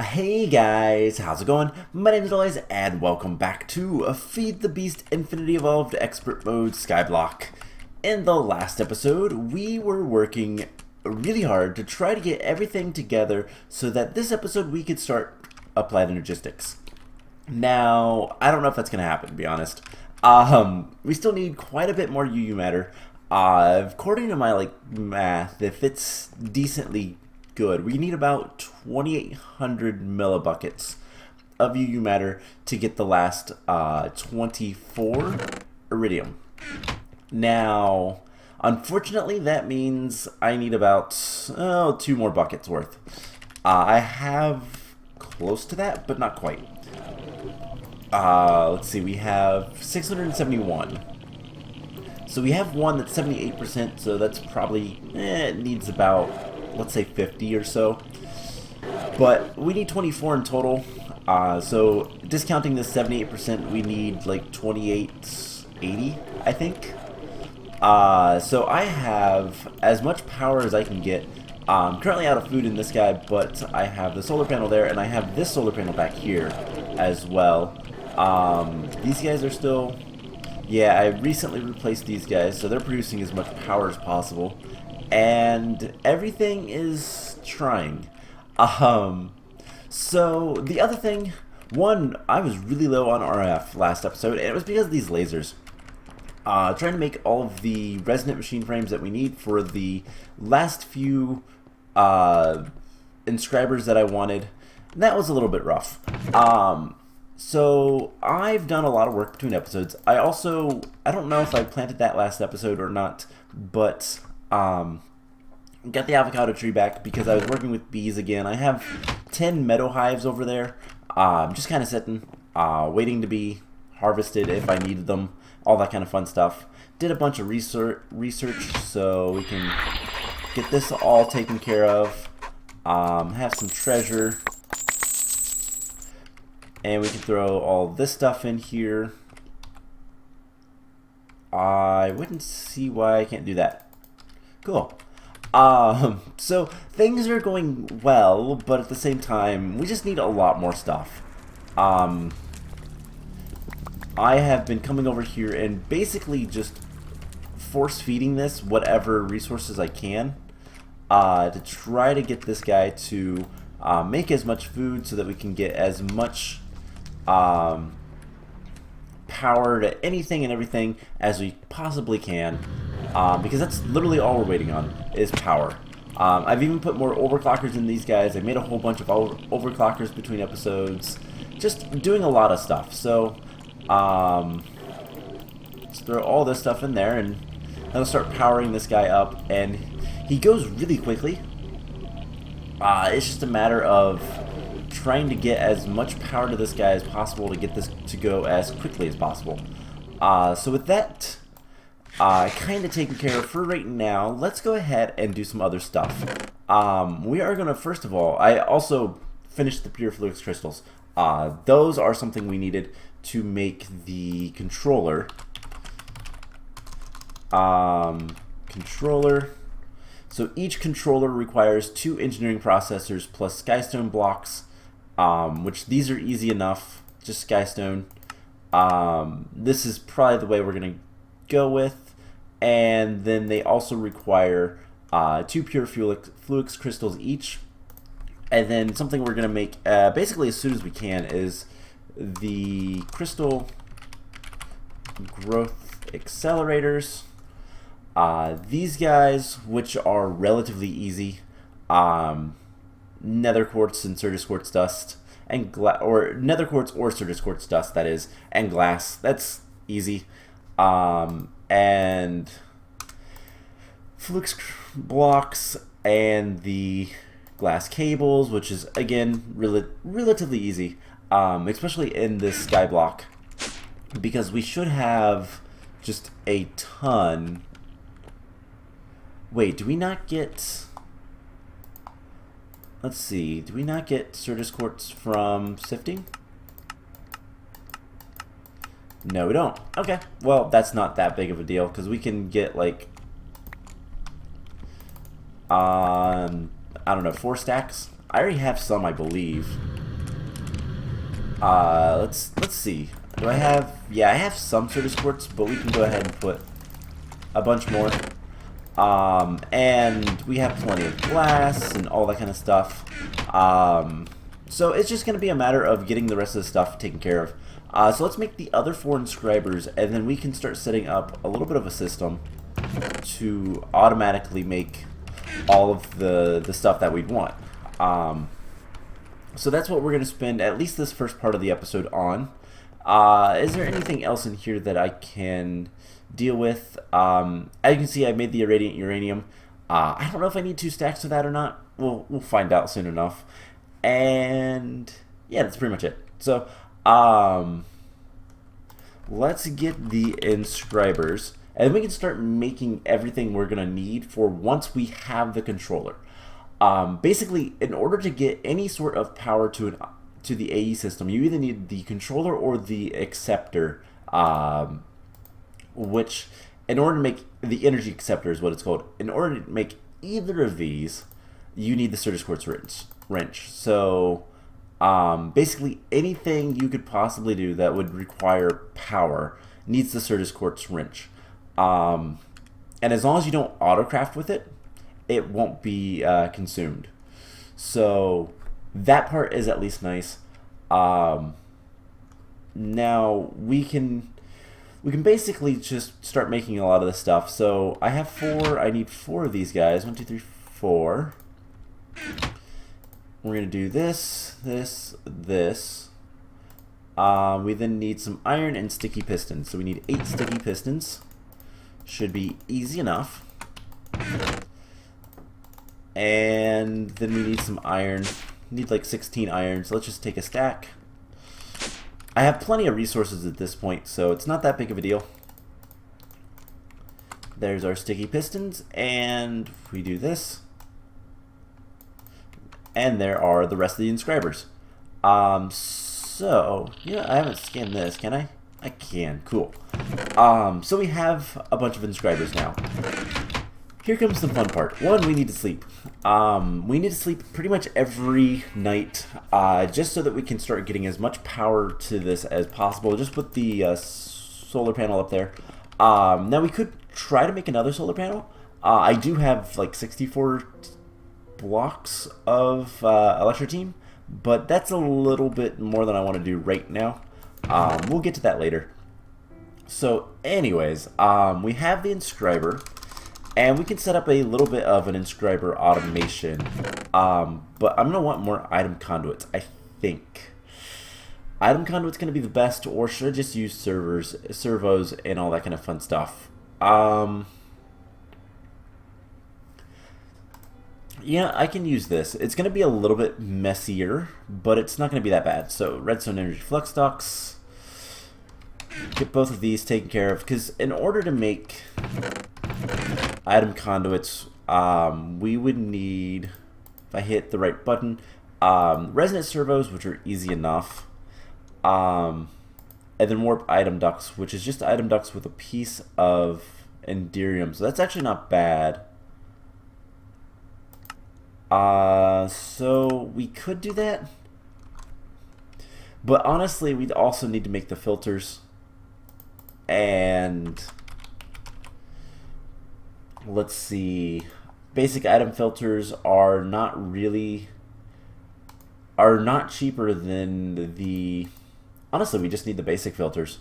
Hey guys, how's it going? My name is Elias and welcome back to Feed the Beast Infinity Evolved Expert Mode Skyblock. In the last episode, we were working really hard to try to get everything together so that this episode we could start Applied Energistics. Now, I don't know if that's going to happen, to be honest. We still need quite a bit more UU matter. According to my math, if it's decently good, we need about 2,800 millibuckets of UU matter to get the last 24 iridium. Now, unfortunately, that means I need about 2 more buckets worth. I have close to that, but not quite. Let's see, we have 671. So we have one that's 78%, so that's probably, it needs about, let's say 50 or so. But we need 24 in total. So discounting this 78%, we need like 2880, I think. So I have as much power as I can get. I'm currently out of food in this guy, but I have the solar panel there, and I have this solar panel back here as well. These guys are still... Yeah, I recently replaced these guys, so they're producing as much power as possible. And everything is trying. So the other thing, one, I was really low on RF last episode, and it was because of these lasers. Trying to make all of the resonant machine frames that we need for the last few inscribers that I wanted. That was a little bit rough. So I've done a lot of work between episodes. I don't know if I planted that last episode or not, but got the avocado tree back because I was working with bees again. I have 10 meadow hives over there, just kind of sitting, waiting to be harvested if I needed them, all that kind of fun stuff. Did a bunch of research so we can get this all taken care of, have some treasure. And we can throw all this stuff in here. I wouldn't see why I can't do that. Cool. So things are going well, but at the same time, we just need a lot more stuff. I have been coming over here and basically just force feeding this whatever resources I can to try to get this guy to make as much food so that we can get as much power to anything and everything as we possibly can, because that's literally all we're waiting on is power. I've even put more overclockers in these guys. I made a whole bunch of overclockers between episodes, just doing a lot of stuff. So let's throw all this stuff in there and that'll start powering this guy up, and he goes really quickly. It's just a matter of trying to get as much power to this guy as possible to get this to go as quickly as possible. So with that kind of taken care of for right now, let's go ahead and do some other stuff. We are going to, first of all, I also finished the pure fluix crystals. Those are something we needed to make the controller. So each controller requires 2 engineering processors plus skystone blocks. Which these are easy enough, just skystone. This is probably the way we're going to go with. And then they also require 2 pure fluix crystals each. And then something we're going to make basically as soon as we can is the crystal growth accelerators. These guys, which are relatively easy, nether quartz and Certus quartz dust, and nether quartz or Certus quartz dust, that is, and glass. That's easy. And flux blocks and the glass cables, which is again relatively easy, especially in this skyblock, because we should have just a ton. Wait, do we not get... Let's see, do we not get Certus quartz from sifting? No, we don't. Okay, well, that's not that big of a deal, because we can get, like, I don't know, 4 stacks, I already have some, I believe. Let's see. Do I have... Yeah, I have some Certus quartz, but we can go ahead and put a bunch more. And we have plenty of glass and all that kind of stuff. So it's just going to be a matter of getting the rest of the stuff taken care of. So let's make the other 4 inscribers, and then we can start setting up a little bit of a system to automatically make all of the stuff that we'd want. So that's what we're going to spend at least this first part of the episode on. Is there anything else in here that I can deal with? As you can see, I made the irradiant uranium. I don't know if I need 2 stacks of that or not. We'll find out soon enough. And yeah, that's pretty much it. So let's get the inscribers, and then we can start making everything we're gonna need for once we have the controller. Basically, in order to get any sort of power to the AE system, you either need the controller or the acceptor, which, in order to make the energy acceptor is what it's called. In order to make either of these, you need the Certus quartz wrench. So basically, anything you could possibly do that would require power needs the Certus quartz wrench. And as long as you don't autocraft with it, it won't be consumed. So that part is at least nice. Now we can basically just start making a lot of this stuff. So I have 4. I need 4 of these guys. 1, 2, 3, 4. We're gonna do this, this, this. We then need some iron and sticky pistons. So we need 8 sticky pistons. Should be easy enough. And then we need some iron. Need like 16 iron, so let's just take a stack. I have plenty of resources at this point, so it's not that big of a deal. There's our sticky pistons, and we do this. And there are the rest of the inscribers. So, yeah, I haven't scanned this, can I? I can, cool. So we have a bunch of inscribers now. Here comes the fun part. 1, we need to sleep. We need to sleep pretty much every night, just so that we can start getting as much power to this as possible. Just put the solar panel up there. Now we could try to make another solar panel. I do have like 64 blocks of electroteam, but that's a little bit more than I want to do right now. We'll get to that later. So anyways, we have the inscriber. And we can set up a little bit of an inscriber automation, but I'm going to want more item conduits, I think. Item conduit's going to be the best, or should I just use servos, and all that kind of fun stuff? Yeah, I can use this. It's going to be a little bit messier, but it's not going to be that bad. So redstone energy flux ducts. Get both of these taken care of, because in order to make item conduits, we would need, if I hit the right button, resonant servos, which are easy enough, and then warp item ducts, which is just item ducts with a piece of enderium. So that's actually not bad. So we could do that, but honestly, we'd also need to make the filters, and let's see, basic item filters are not cheaper than the, honestly, we just need the basic filters.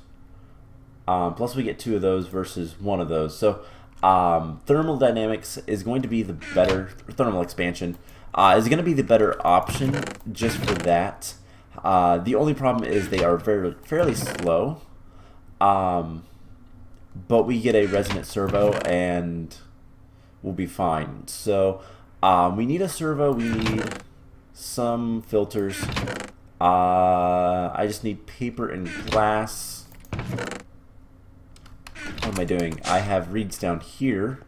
Plus we get 2 of those versus 1 of those. So thermal dynamics is going to be the better, thermal expansion is going to be the better option just for that. The only problem is they are fairly slow, but we get a resonant servo and we'll be fine. So we need a servo, we need some filters. I just need paper and glass. What am I doing? I have reeds down here,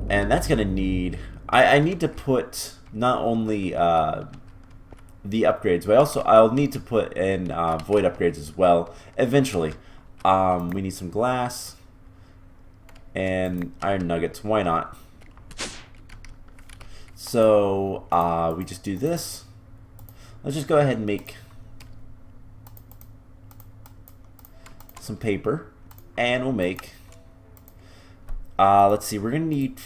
and that's gonna need, I need to put not only the upgrades, but I'll need to put in void upgrades as well eventually. We need some glass and iron nuggets, why not? So we just do this. Let's just go ahead and make some paper, and we'll make, let's see, we're gonna need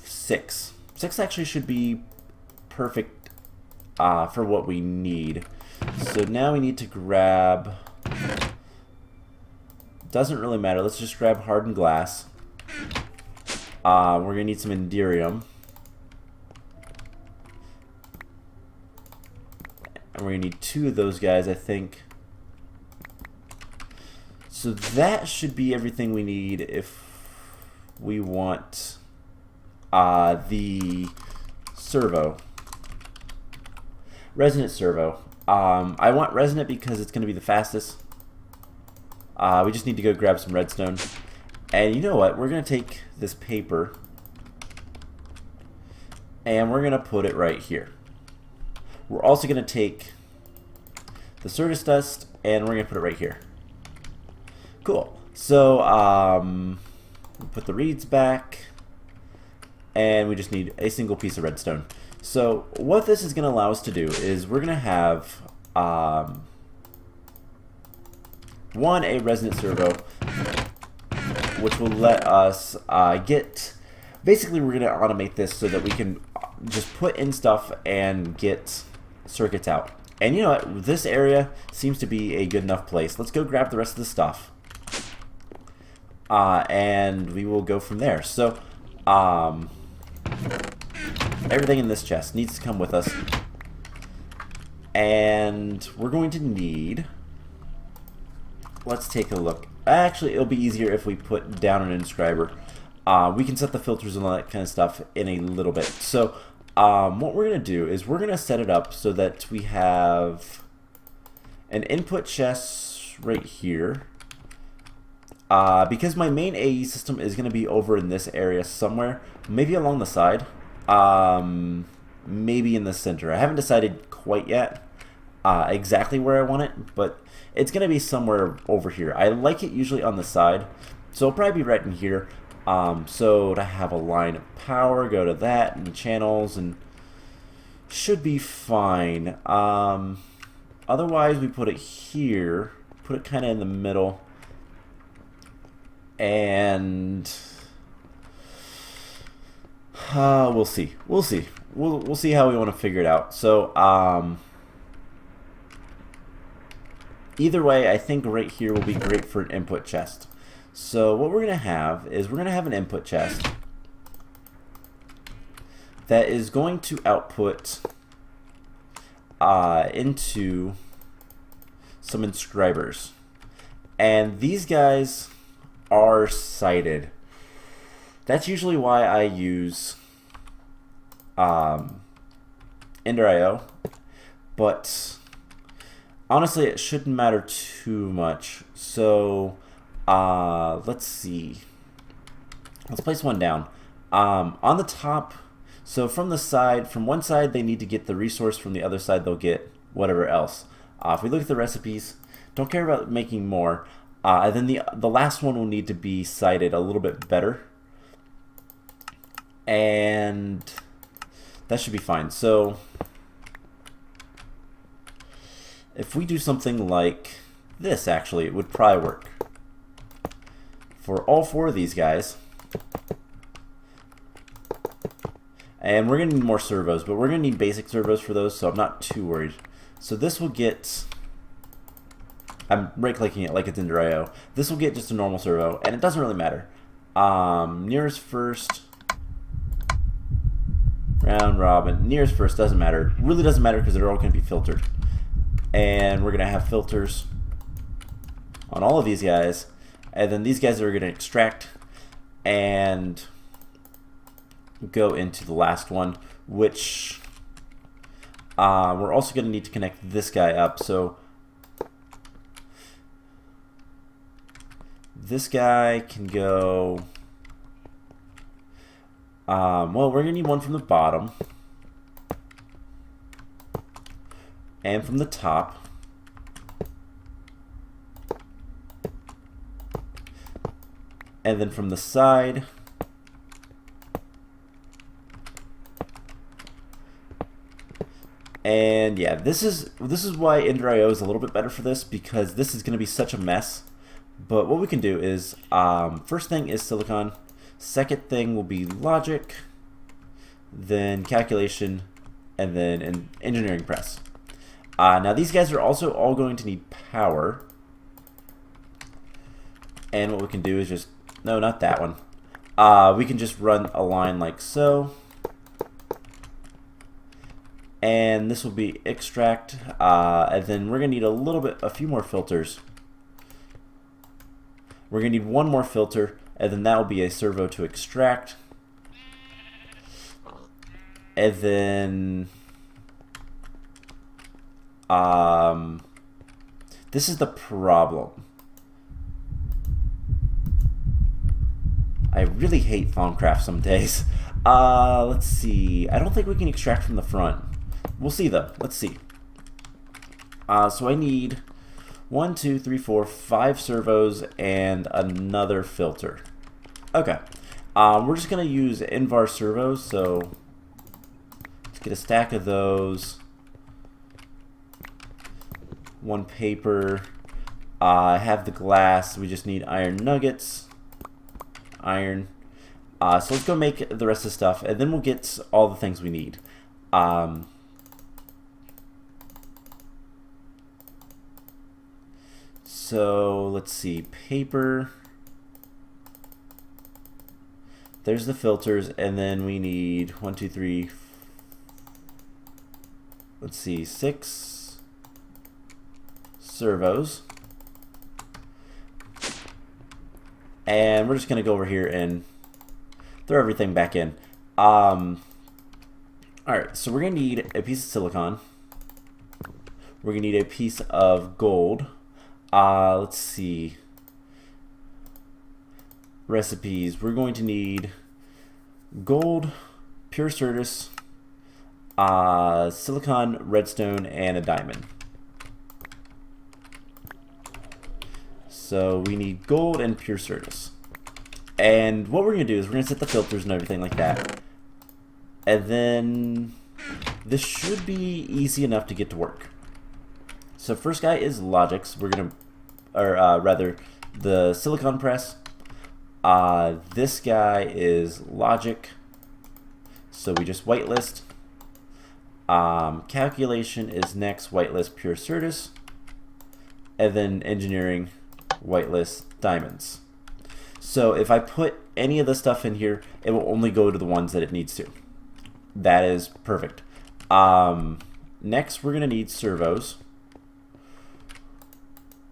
6. 6 actually should be perfect for what we need. So now we need to grab, doesn't really matter, let's just grab hardened glass. We're gonna need some Enderium. And we're gonna need 2 of those guys, I think. So that should be everything we need if we want the servo. Resonant servo. I want resonant because it's going to be the fastest. We just need to go grab some redstone. And you know what? We're going to take this paper and we're going to put it right here. We're also going to take the circus dust and we're going to put it right here. Cool. So put the reeds back and we just need a single piece of redstone. So what this is going to allow us to do is we're going to have one, a resonant servo, which will let us get, basically we're going to automate this so that we can just put in stuff and get circuits out. And you know what, this area seems to be a good enough place. Let's go grab the rest of the stuff. And we will go from there. So everything in this chest needs to come with us. And we're going to need, let's take a look. Actually, it'll be easier if we put down an inscriber. We can set the filters and all that kind of stuff in a little bit. So what we're going to do is we're going to set it up so that we have an input chest right here. Because my main AE system is going to be over in this area somewhere, maybe along the side, maybe in the center. I haven't decided quite yet exactly where I want it, but it's going to be somewhere over here. I like it usually on the side, so it'll probably be right in here. So to have a line of power, go to that and channels, and should be fine. Otherwise, we put it here, put it kind of in the middle. And we'll see. We'll see how we want to figure it out. So either way, I think right here will be great for an input chest. So what we're going to have is we're going to have an input chest that is going to output into some inscribers, and these guys are sighted. That's usually why I use Ender.io, but honestly it shouldn't matter too much. So let's see, let's place one down on the top. So from the side, from one side they need to get the resource, from the other side they'll get whatever else. If we look at the recipes, don't care about making more. And then the last one will need to be sighted a little bit better, and that should be fine. So if we do something like this, actually, it would probably work for all 4 of these guys. And we're going to need more servos, but we're going to need basic servos for those, so I'm not too worried. So this will get, I'm right-clicking it like it's in Ender.io. This will get just a normal servo, and it doesn't really matter. Nearest first, round robin, nearest first, doesn't matter. Really doesn't matter because they're all going to be filtered. And we're going to have filters on all of these guys, and then these guys are going to extract and go into the last one, which we're also going to need to connect this guy up. So this guy can go, well, we're going to need one from the bottom and from the top. And then from the side And yeah, this is why Ender IO is a little bit better for this, because this is going to be such a mess. But what we can do is, first thing is silicon, second thing will be logic, then calculation, and then an engineering press. Now these guys are also all going to need power. And what we can do is just, no, not that one. We can just run a line like so. And this will be extract, and then we're going to need a few more filters. We're going to need one more filter, and then that will be a servo to extract. And then this is the problem. I really hate Thaumcraft some days. Let's see. I don't think we can extract from the front. We'll see though. Let's see. So I need 1, 2, 3, 4, 5 servos and another filter. Okay. We're just gonna use invar servos. So let's get a stack of those. One paper. I have the glass. We just need iron nuggets. Iron. So let's go make the rest of the stuff, and then we'll get all the things we need. So let's see, paper. There's the filters, and then we need 1, 2, 3. Let's see, 6 servos. And we're just gonna go over here and throw everything back in. Alright, so we're gonna need a piece of silicon. We're gonna need a piece of gold. Let's see. Recipes. We're going to need gold, pure Certus, silicon, redstone, and a diamond. So we need gold and pure Certus. And what we're going to do is we're going to set the filters and everything like that. And then this should be easy enough to get to work. So first guy is logics. We're going to, or rather, the silicon press. This guy is logic. So we just whitelist. Calculation is next, whitelist pure Certus. And then engineering, whitelist diamonds. So if I put any of the stuff in here, it will only go to the ones that it needs to. That is perfect. Next, we're going to need servos.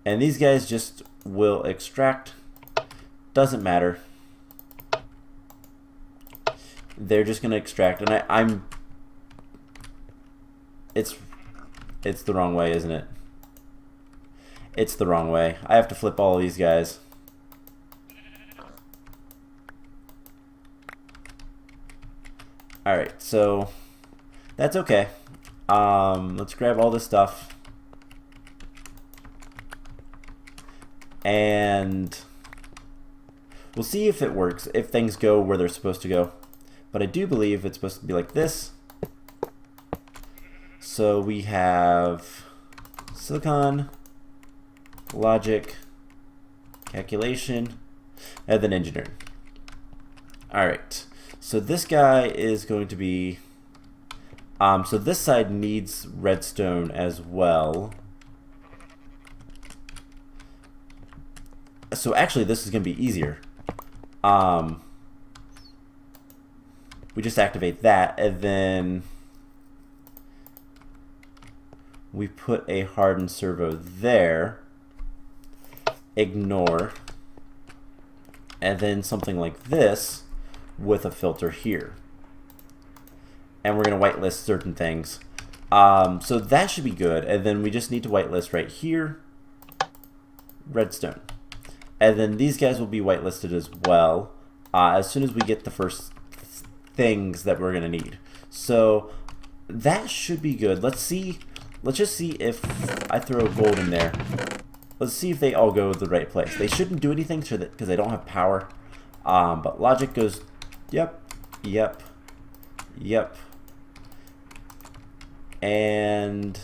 And these guys just will extract. Doesn't matter. They're just going to extract. And it's the wrong way, isn't it? It's the wrong way. I have to flip all of these guys. Alright, so that's okay. Let's grab all this stuff. And we'll see if it works, if things go where they're supposed to go. But I do believe it's supposed to be like this. So we have silicon, logic, calculation, and then engineering. Alright, so this guy is going to be, so this side needs redstone as well. So actually this is going to be easier. We just activate that, and then we put a hardened servo there. Ignore. And then something like this with a filter here. And we're going to whitelist certain things. So that should be good. And then we just need to whitelist right here. Redstone. And then these guys will be whitelisted as well as soon as we get the first things that we're going to need. So that should be good. Let's just see if I throw gold in there. Let's see if they all go to the right place. They shouldn't do anything because they don't have power. But logic goes, yep, yep, yep. And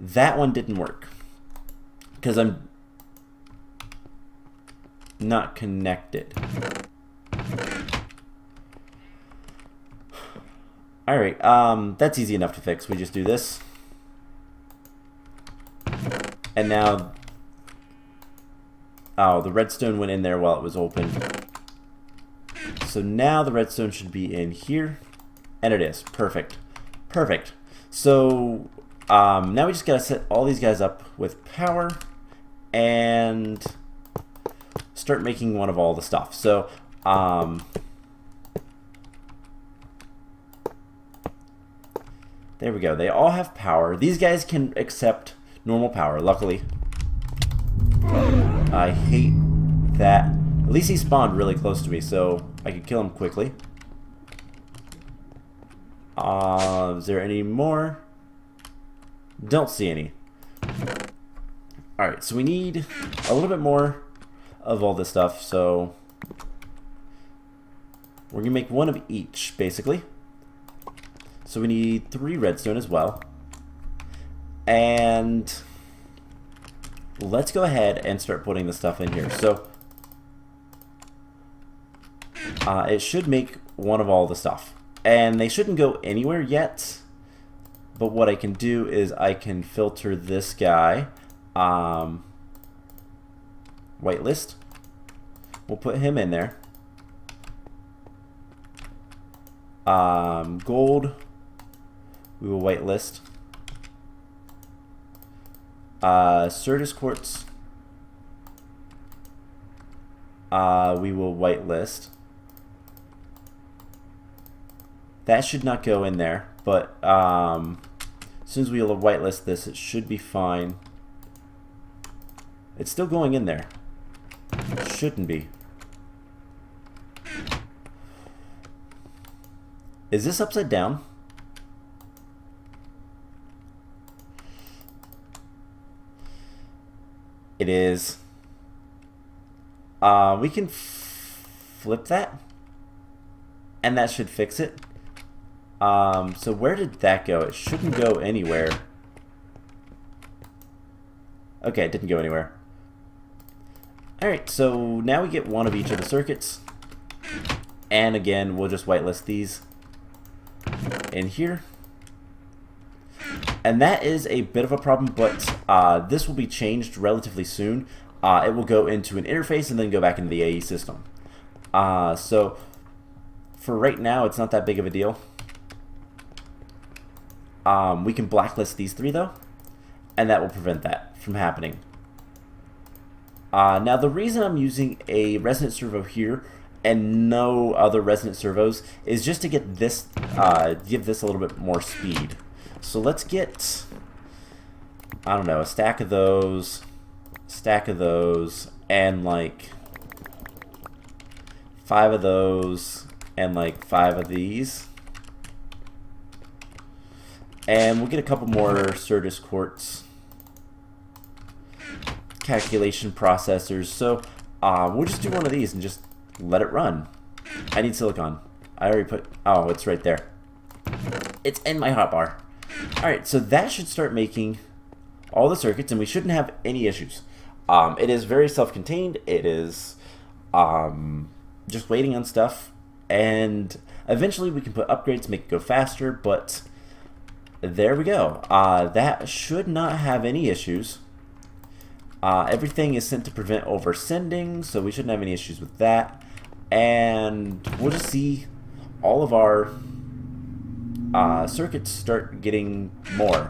that one didn't work because I'm not connected. Alright, that's easy enough to fix. We just do this. And now, oh, the redstone went in there while it was open. So now the redstone should be in here. And it is. Perfect. Perfect. So now we just gotta set all these guys up with power and start making one of all the stuff. So there we go. They all have power. These guys can accept normal power, luckily. I hate that. At least he spawned really close to me, so I could kill him quickly. Is there any more? Don't see any. Alright, so we need a little bit more of all this stuff, so we're going to make one of each, basically. So we need 3 redstone as well. And let's go ahead and start putting the stuff in here. So it should make one of all the stuff. And they shouldn't go anywhere yet. But what I can do is I can filter this guy. Whitelist. We'll put him in there. Gold. We will whitelist. Certus quartz. We will whitelist. That should not go in there, but as soon as we whitelist this, it should be fine. It's still going in there. Shouldn't be. Is this upside down? It is. We can flip that, and that should fix it. So where did that go? It shouldn't go anywhere. Okay, it didn't go anywhere. Alright, so now we get one of each of the circuits. And again, we'll just whitelist these in here. And that is a bit of a problem, but this will be changed relatively soon. It will go into an interface and then go back into the AE system. So for right now, it's not that big of a deal. We can blacklist these 3 though, and that will prevent that from happening. Now the reason I'm using a resonant servo here and no other resonant servos is just to get this, give this a little bit more speed. So let's get, I don't know, a stack of those, and like 5 of those, and like 5 of these. And we'll get a couple more Certus quartz calculation processors. So we'll just do one of these and just let it run. I need silicon. I already put, oh, it's right there. It's in my hotbar. Alright, so that should start making all the circuits, and we shouldn't have any issues. It is very self-contained. It is just waiting on stuff, and eventually we can put upgrades, make it go faster, but there we go. That should not have any issues. Everything is sent to prevent oversending, so we shouldn't have any issues with that. And we'll just see all of our circuits start getting more.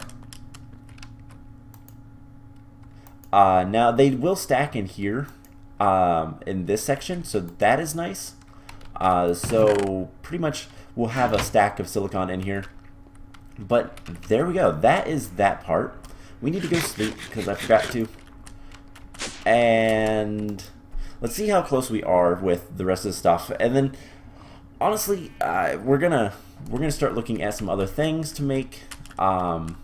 Now they will stack in here in this section, so that is nice. So pretty much we'll have a stack of silicon in here. But there we go. That is that part. We need to go sleep because I forgot to. And let's see how close we are with the rest of the stuff. And then honestly, we're gonna start looking at some other things to make. And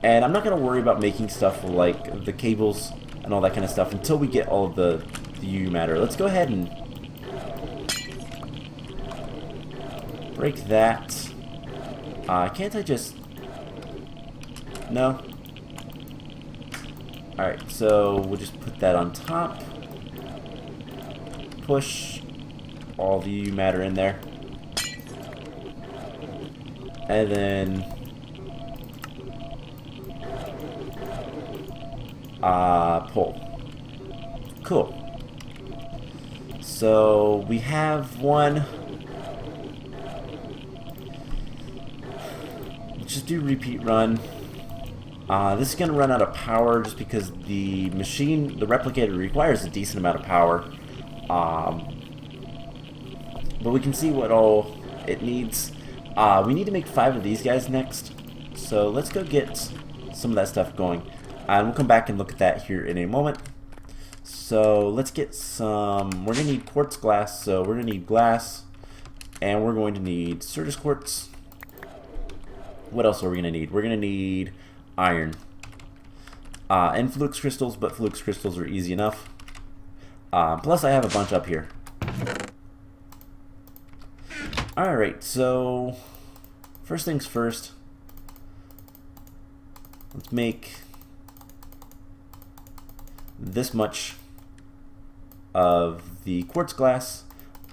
I'm not gonna worry about making stuff like the cables and all that kind of stuff until we get all of the UU matter. Let's go ahead and break that. Can't I just... No? Alright, so we'll just put that on top. Push all the matter in there. And then... pull. Cool. So we have one. Let's just do repeat run. This is going to run out of power just because the machine, the replicator, requires a decent amount of power. But we can see what all it needs. We need to make 5 of these guys next. So let's go get some of that stuff going. And we'll come back and look at that here in a moment. So let's get some... We're going to need quartz glass, so we're going to need glass. And we're going to need Certus quartz. What else are we going to need? We're going to need iron. And flux crystals, but flux crystals are easy enough. Plus I have a bunch up here. Alright, so... First things first. Let's make... this much of the quartz glass.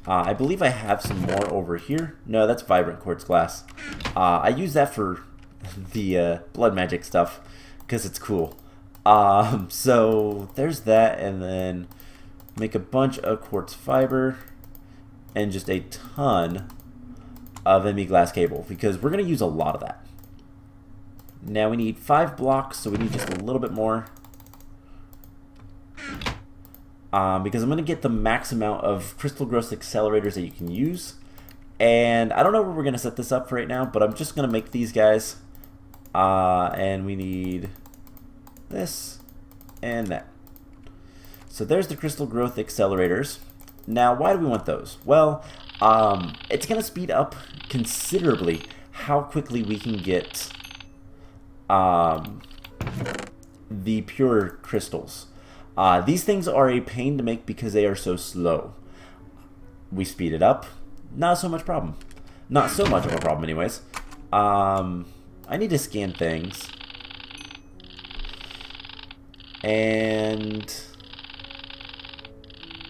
I believe I have some more over here. No, that's vibrant quartz glass. I use that for the blood magic stuff because it's cool. So there's that, and then make a bunch of quartz fiber and just a ton of ME glass cable because we're going to use a lot of that. Now we need 5 blocks, so we need just a little bit more. Because I'm going to get the max amount of crystal growth accelerators that you can use. And I don't know where we're going to set this up for right now, but I'm just going to make these guys. And we need this and that. So there's the crystal growth accelerators. Now, why do we want those? Well, it's going to speed up considerably how quickly we can get the pure crystals. These things are a pain to make because they are so slow. We speed it up, not so much problem. Not so much of a problem anyways. I need to scan things. And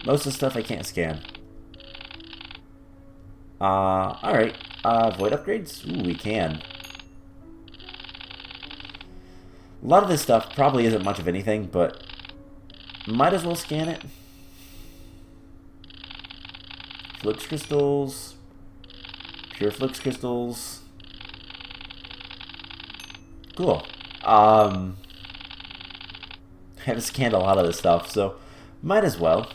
most of the stuff I can't scan. Alright. Void upgrades? Ooh, we can. A lot of this stuff probably isn't much of anything, but might as well scan it. Flux crystals. Pure flux crystals. Cool. I haven't scanned a lot of this stuff, so might as well.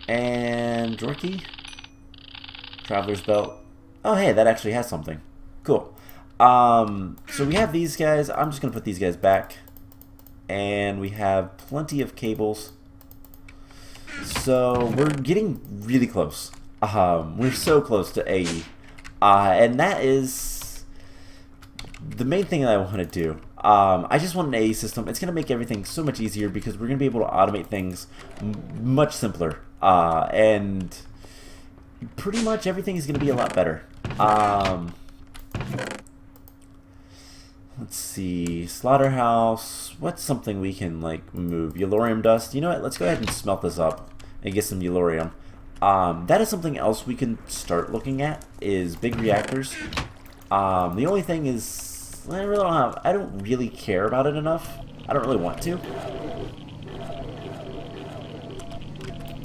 And drawer key. Traveler's belt. Oh hey, that actually has something. Cool. So we have these guys. I'm just gonna put these guys back. And we have plenty of cables. So we're getting really close. We're so close to AE. And that is the main thing that I want to do. I just want an AE system. It's going to make everything so much easier because we're going to be able to automate things much simpler. And pretty much everything is going to be a lot better. Let's see, slaughterhouse. What's something we can like move? Yellorium dust. You know what? Let's go ahead and smelt this up and get some yellorium. That is something else we can start looking at. Is big reactors. The only thing is, I don't really care about it enough. I don't really want to.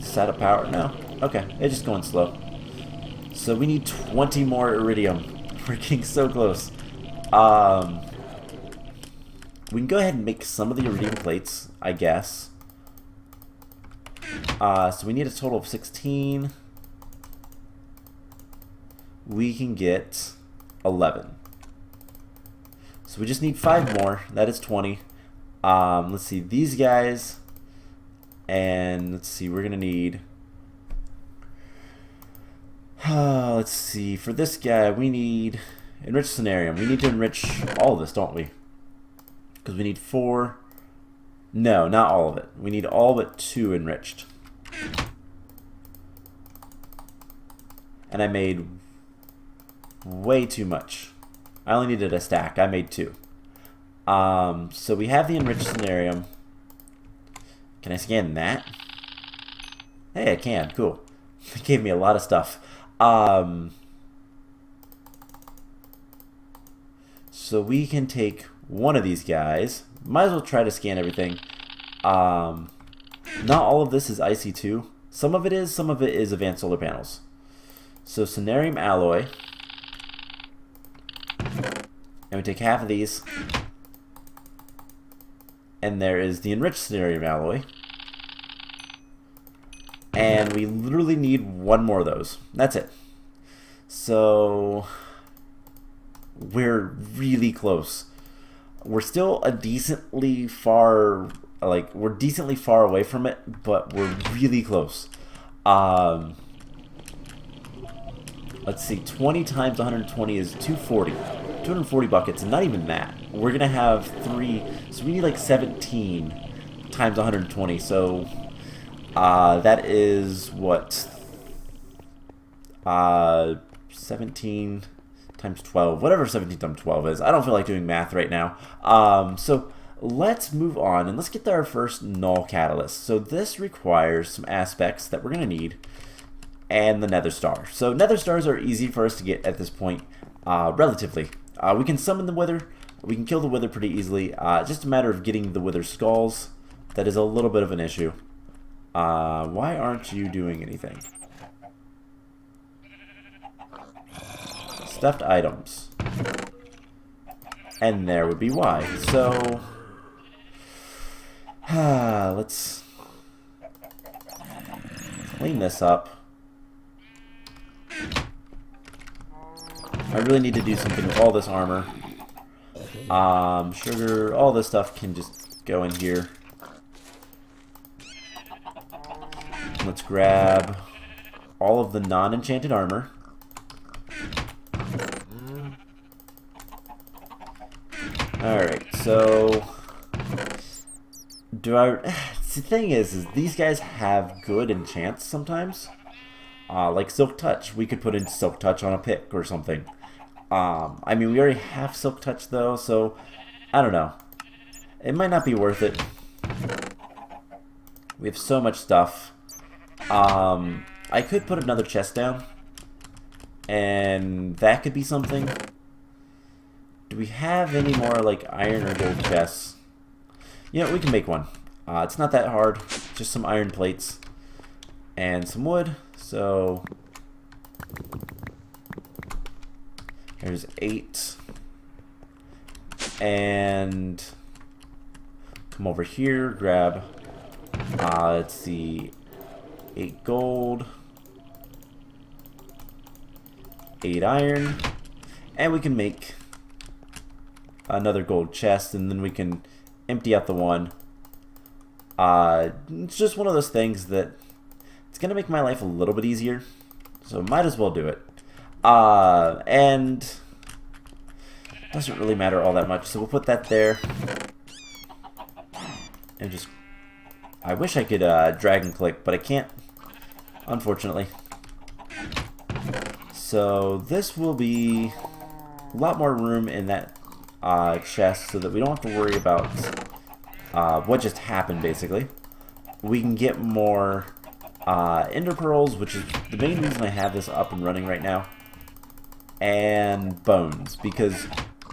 Set up power? No. Okay, it's just going slow. So we need 20 more iridium. We're getting so close. We can go ahead and make some of the iridium plates, I guess. So we need a total of 16. We can get 11. So we just need 5 more. That is 20. Let's see, these guys. And let's see, we're going to need... let's see, for this guy, we need... Enrich scenarium. We need to enrich all of this, don't we? Because we need 4. No, not all of it. We need all but 2 enriched. and I made way too much. I only needed a stack. I made 2. So we have the enriched scenarium. Can I scan that? Hey, I can. Cool. It gave me a lot of stuff. So we can take one of these guys. Might as well try to scan everything. Not all of this is IC2. Some of it is advanced solar panels. So Cenarium alloy. And we take half of these. And there is the enriched Cenarium alloy. And we literally need 1 more of those. That's it. So we're really close. We're still a decently far, we're decently far away from it, but we're really close. Let's see, 20 times 120 is 240. 240 buckets, and not even that. We're gonna have 3, so we need like 17 times 120. So that is what? 17 times 12, whatever 17 times 12 is. I don't feel like doing math right now. So let's move on and let's get to our first Null Catalyst. So this requires some aspects that we're going to need and the Nether Star. So Nether Stars are easy for us to get at this point, relatively. We can summon the Wither. We can kill the Wither pretty easily. Just a matter of getting the Wither skulls. That is a little bit of an issue. Why aren't you doing anything? Stuffed items. And there would be why. So let's clean this up. I really need to do something with all this armor. Sugar, all this stuff can just go in here. Let's grab all of the non-enchanted armor. Alright, so the thing is these guys have good enchants sometimes. Like Silk Touch. We could put in Silk Touch on a pick or something. I mean, we already have Silk Touch though, so I don't know. It might not be worth it. We have so much stuff. I could put another chest down, and that could be something. Do we have any more like iron or gold chests? You know, we can make one. It's not that hard. Just some iron plates and some wood. So there's 8. And come over here, grab, let's see, 8 gold, 8 iron, and we can make another gold chest, and then we can empty out the one. It's just one of those things that it's gonna make my life a little bit easier, so might as well do it. And it doesn't really matter all that much, so we'll put that there. And just, I wish I could drag and click, but I can't, unfortunately. So this will be a lot more room in that chest, so that we don't have to worry about what just happened, basically. We can get more ender pearls, which is the main reason I have this up and running right now, and bones, because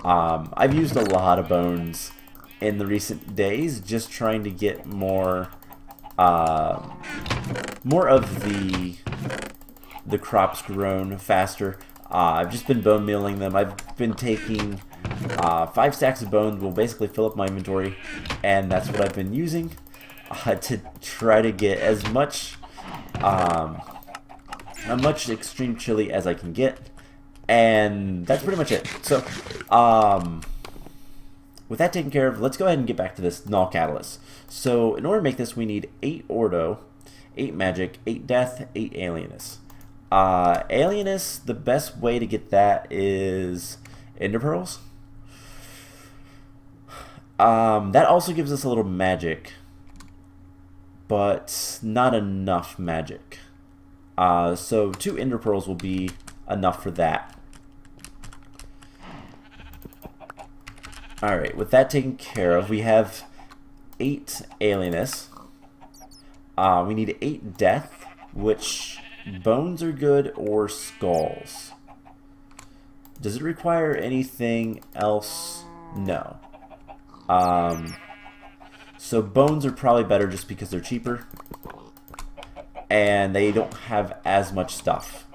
I've used a lot of bones in the recent days, just trying to get more more of the crops grown faster. I've just been bone mealing them. I've been taking 5 stacks of bones will basically fill up my inventory, and that's what I've been using to try to get as much extreme chili as I can get, and that's pretty much it. So with that taken care of, let's go ahead and get back to this Null Catalyst. So in order to make this, we need 8 Ordo, 8 Magic, 8 Death, 8 Alienus. Alienus, the best way to get that is Ender Pearls. That also gives us a little magic, but not enough magic. So 2 ender pearls will be enough for that. Alright, with that taken care of, we have 8 alienness. We need 8 death, which bones are good, or skulls. Does it require anything else? No. So bones are probably better just because they're cheaper. And they don't have as much stuff.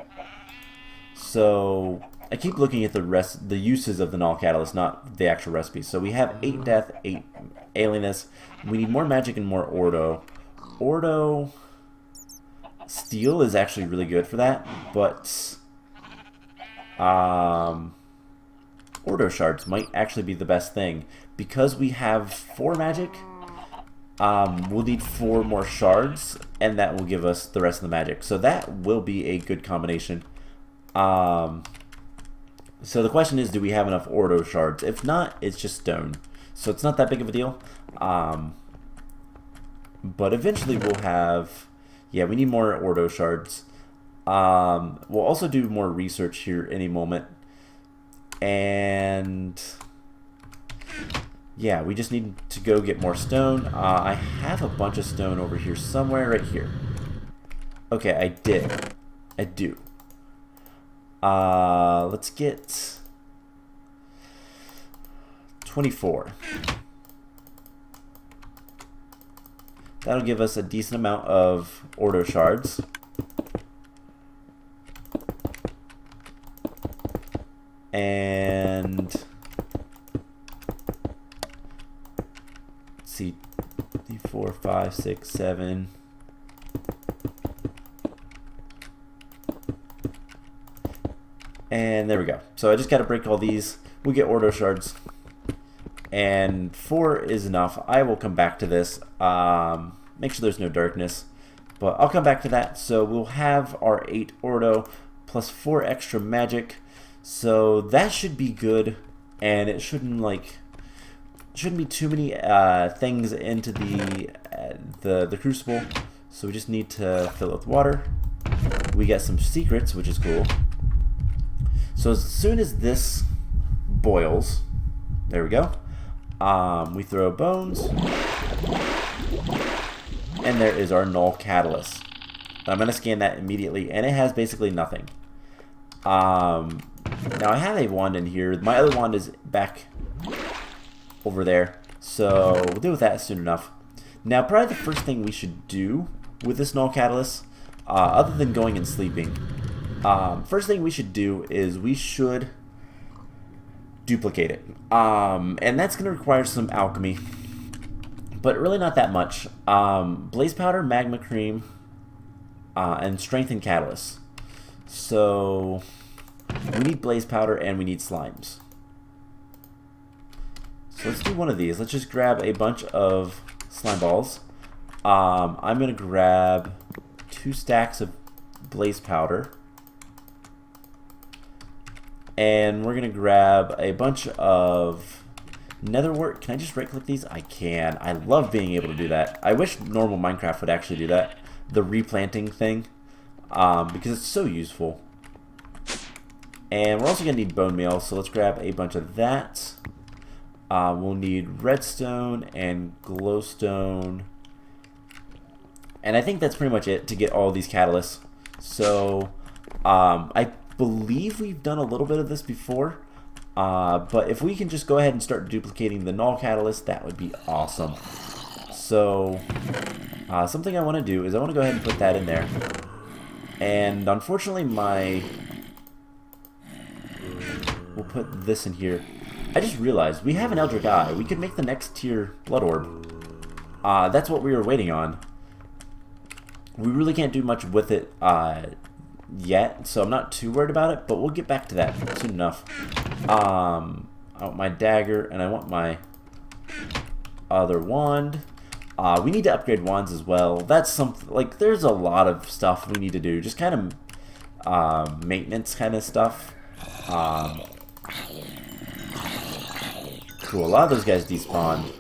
So I keep looking at the uses of the Null Catalyst, not the actual recipe. So we have 8 death, 8 alienness. We need more magic and more ordo. Ordo steel is actually really good for that, but ordo shards might actually be the best thing. Because we have 4 magic, we'll need 4 more shards, and that will give us the rest of the magic. So that will be a good combination. So the question is, do we have enough ordo shards? If not, it's just stone. So it's not that big of a deal. But eventually we'll have... Yeah, we need more ordo shards. We'll also do more research here any moment. And... yeah, we just need to go get more stone. I have a bunch of stone over here somewhere right here. Okay, I do. Let's get 24. That'll give us a decent amount of ordo shards. And let's see, 4, 5, 6, 7. And there we go. So I just got to break all these. We get ordo shards. And 4 is enough. I will come back to this. Make sure there's no darkness. But I'll come back to that. So we'll have our 8 ordo plus 4 extra magic. So that should be good. And it shouldn't be too many things into the crucible. So we just need to fill it with water. We get some secrets, which is cool. So as soon as this boils, there we go, we throw bones, and there is our Null Catalyst. I'm going to scan that immediately, and it has basically nothing. Now I have a wand in here. My other wand is back over there, so we'll deal with that soon enough. Now probably the first thing we should do with this Null Catalyst, other than going and sleeping, first thing we should do is we should duplicate it. And that's going to require some alchemy, but really not that much. Blaze powder, magma cream, and strengthened catalysts. So we need blaze powder and we need slimes. So let's do one of these. Let's just grab a bunch of slime balls. I'm going to grab 2 stacks of blaze powder. And we're going to grab a bunch of netherwort. Can I just right click these? I can. I love being able to do that. I wish normal Minecraft would actually do that. The replanting thing. Because it's so useful. And we're also going to need bone meal. So let's grab a bunch of that. We'll need redstone and glowstone. And I think that's pretty much it to get all these catalysts. So I believe we've done a little bit of this before, but if we can just go ahead and start duplicating the Null Catalyst, that would be awesome. So something I want to do is I want to go ahead and put that in there, and unfortunately we'll put this in here. I just realized we have an Eldritch Eye. We could make the next tier Blood Orb. That's what we were waiting on. We really can't do much with it yet, so I'm not too worried about it, but we'll get back to that soon enough. I want my dagger, and I want my other wand. We need to upgrade wands as well. That's something, like, there's a lot of stuff we need to do, just kind of maintenance kind of stuff. Cool, a lot of those guys despawned.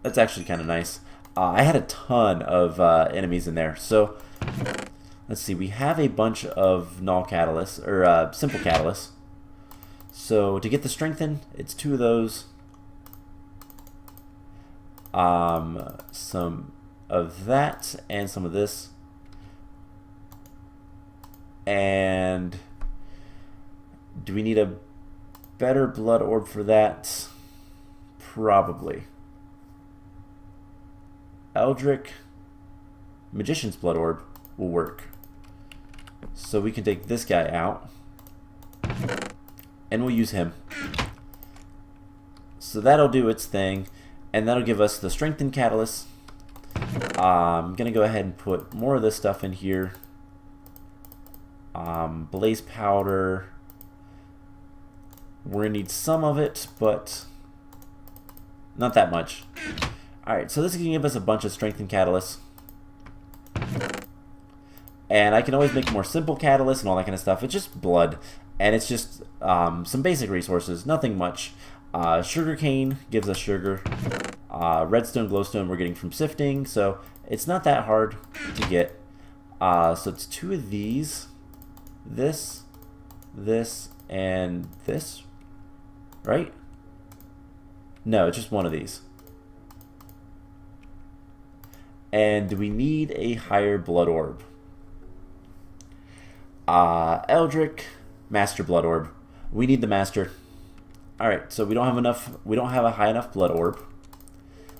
That's actually kind of nice. I had a ton of enemies in there, so let's see, we have a bunch of null catalysts, or simple catalysts. So to get the strengthen, it's 2 of those. Some of that and some of this. And do we need a better blood orb for that? Probably. Eldritch Magician's blood orb will work. So we can take this guy out and we'll use him. So that'll do its thing, and that'll give us the strengthen catalyst. I'm gonna go ahead and put more of this stuff in here. Blaze powder. We're gonna need some of it, but not that much. Alright, so this is gonna give us a bunch of strengthen catalysts. And I can always make more simple catalysts and all that kind of stuff. It's just blood, and it's just some basic resources, nothing much. Sugarcane gives us sugar. Redstone, glowstone we're getting from sifting, so it's not that hard to get. So it's 2 of these. This, and this, right? No, it's just 1 of these. And do we need a higher blood orb? Eldritch Master blood orb. We need the master. Alright, so we don't have enough, we don't have a high enough blood orb.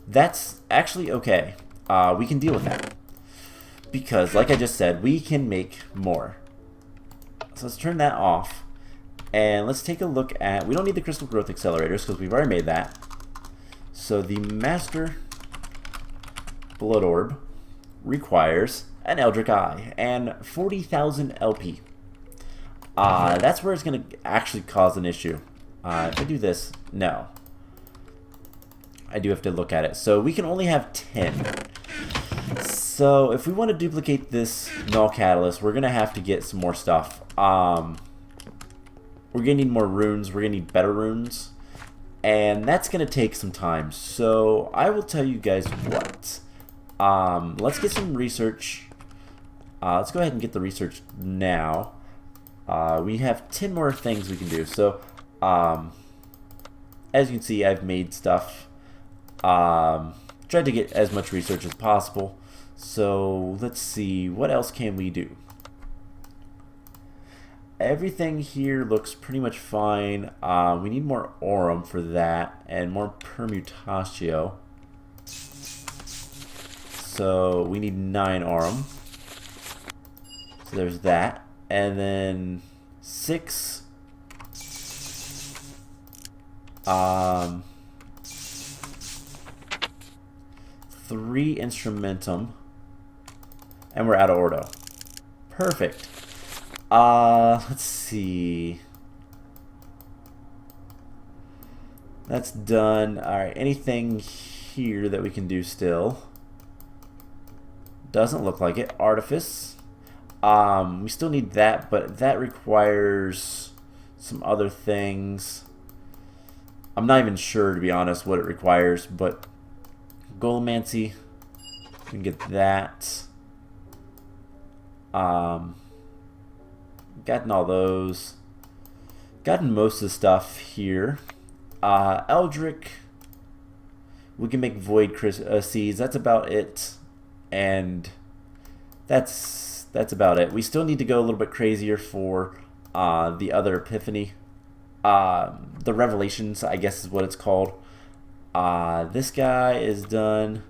That's actually okay. We can deal with that. Because, like I just said, we can make more. So let's turn that off. And let's take a look at, we don't need the crystal growth accelerators because we've already made that. So the master blood orb requires an Eldritch Eye and 40,000 LP. That's where it's going to actually cause an issue. If I do this, no. I do have to look at it. So we can only have 10. So if we want to duplicate this Null Catalyst, we're going to have to get some more stuff. We're going to need more runes. We're going to need better runes. And that's going to take some time. So I will tell you guys what. Let's get some research. Let's go ahead and get the research now. We have 10 more things we can do. So as you can see, I've made stuff. Tried to get as much research as possible. So let's see, what else can we do? Everything here looks pretty much fine. We need more Aurum for that and more Permutatio. So we need 9 Aurum. So there's that. And then 6 3 Instrumentum, and we're out of Ordo. Perfect. Let's see. That's done. Alright, anything here that we can do still? Doesn't look like it. Artifice. We still need that, but that requires some other things. I'm not even sure, to be honest, what it requires, but Golemancy, we can get that. Gotten all those. Gotten most of the stuff here. Eldritch, we can make Void Seeds. That's about it, and that's about it. We still need to go a little bit crazier for the other Epiphany. The Revelations, I guess is what it's called. This guy is done.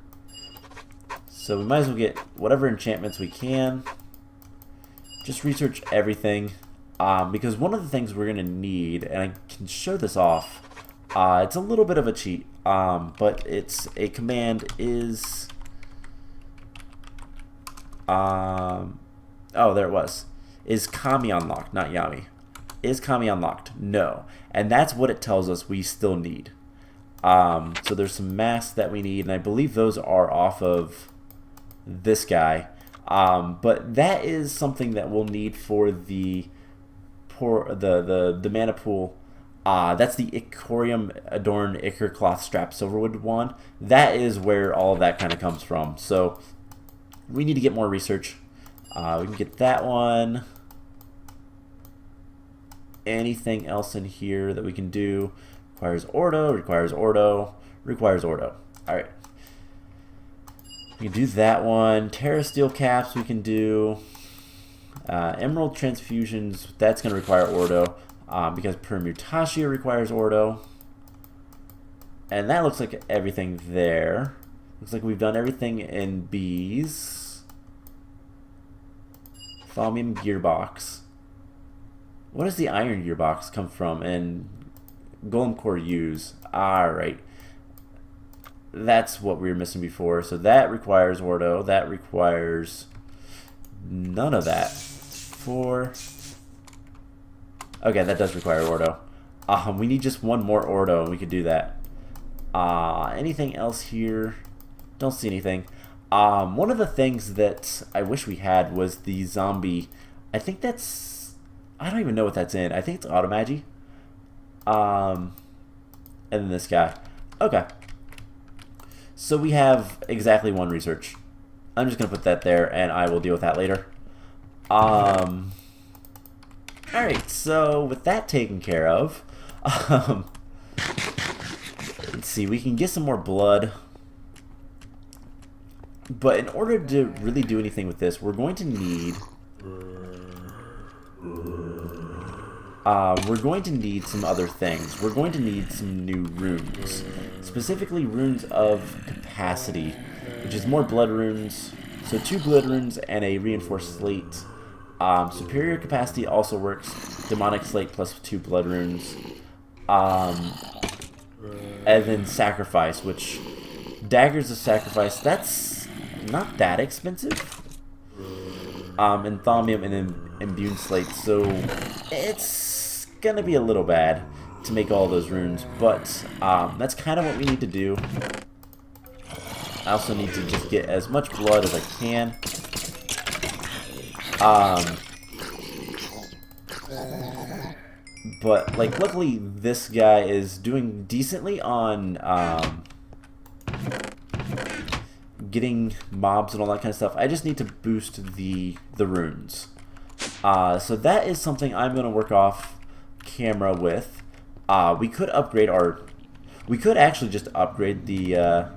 So we might as well get whatever enchantments we can. Just research everything. Because one of the things we're going to need, and I can show this off, it's a little bit of a cheat, but it's a command is... oh, there it was. Is Kami unlocked? Not Yami. Is Kami unlocked? No. And that's what it tells us we still need. So there's some masks that we need, and I believe those are off of this guy. But that is something that we'll need for the mana pool. That's the Icorium Adorned Ichor Cloth Strap Silverwood wand. That is where all of that kind of comes from. So we need to get more research. We can get that one. Anything else in here that we can do? Requires ordo, requires ordo, requires ordo. Alright. We can do that one. Terra steel caps we can do. Emerald transfusions, that's going to require ordo. Because permutatio requires ordo. And that looks like everything there. Looks like we've done everything in bees. Thaumium gearbox. What does the iron gearbox come from? And golem core use. Alright. That's what we were missing before. So that requires ordo. That requires none of that. 4. Okay, that does require ordo. We need just one more ordo and we could do that. Anything else here? Don't see anything. One of the things that I wish we had was the zombie. I think that's... I don't even know what that's in. I think it's automagi. And then this guy. Okay. So we have exactly one research. I'm just going to put that there and I will deal with that later. Alright, so with that taken care of, let's see, we can get some more blood. But in order to really do anything with this, we're going to need... some other things. We're going to need some new runes. Specifically runes of capacity, which is more blood runes. So 2 blood runes and a reinforced slate. Superior capacity also works. Demonic slate plus 2 blood runes. And then sacrifice, which daggers of sacrifice, that's not that expensive. And thaumium and then immune slate, so it's gonna be a little bad to make all those runes, but that's kind of what we need to do. I also need to just get as much blood as I can. But like, luckily this guy is doing decently on getting mobs and all that kind of stuff. I just need to boost the runes. So that is something I'm going to work off camera with. We could upgrade our... We could actually just upgrade the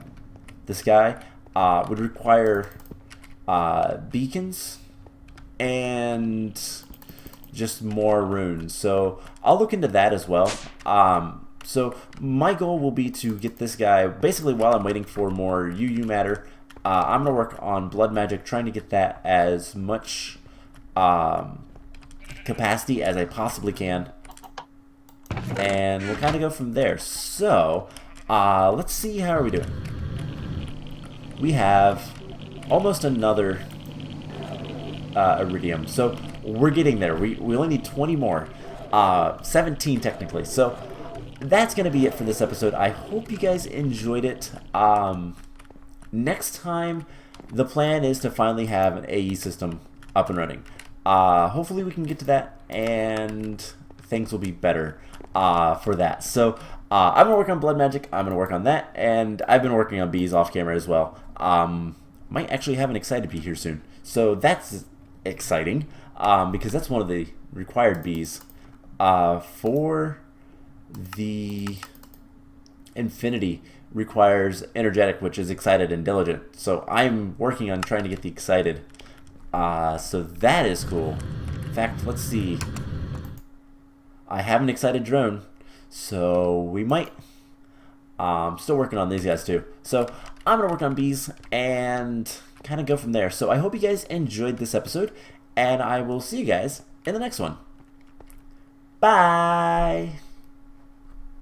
this guy. Would require beacons and just more runes. So I'll look into that as well. So my goal will be to get this guy, basically while I'm waiting for more UU matter, I'm going to work on blood magic, trying to get that as much capacity as I possibly can. And we'll kind of go from there. So, let's see, how are we doing? We have almost another iridium. So, we're getting there. We only need 20 more. 17 technically. So, that's going to be it for this episode. I hope you guys enjoyed it. Next time, the plan is to finally have an AE system up and running. Hopefully we can get to that, and things will be better for that. So I'm going to work on blood magic, I'm going to work on that, and I've been working on bees off camera as well. Might actually have an excited bee here soon. So that's exciting, because that's one of the required bees for the Infinity. Requires energetic, which is excited and diligent. So I'm working on trying to get the excited. So that is cool. In fact, let's see. I have an excited drone, so we might. Still working on these guys too. So I'm gonna work on bees and kind of go from there. So I hope you guys enjoyed this episode, and I will see you guys in the next one. Bye.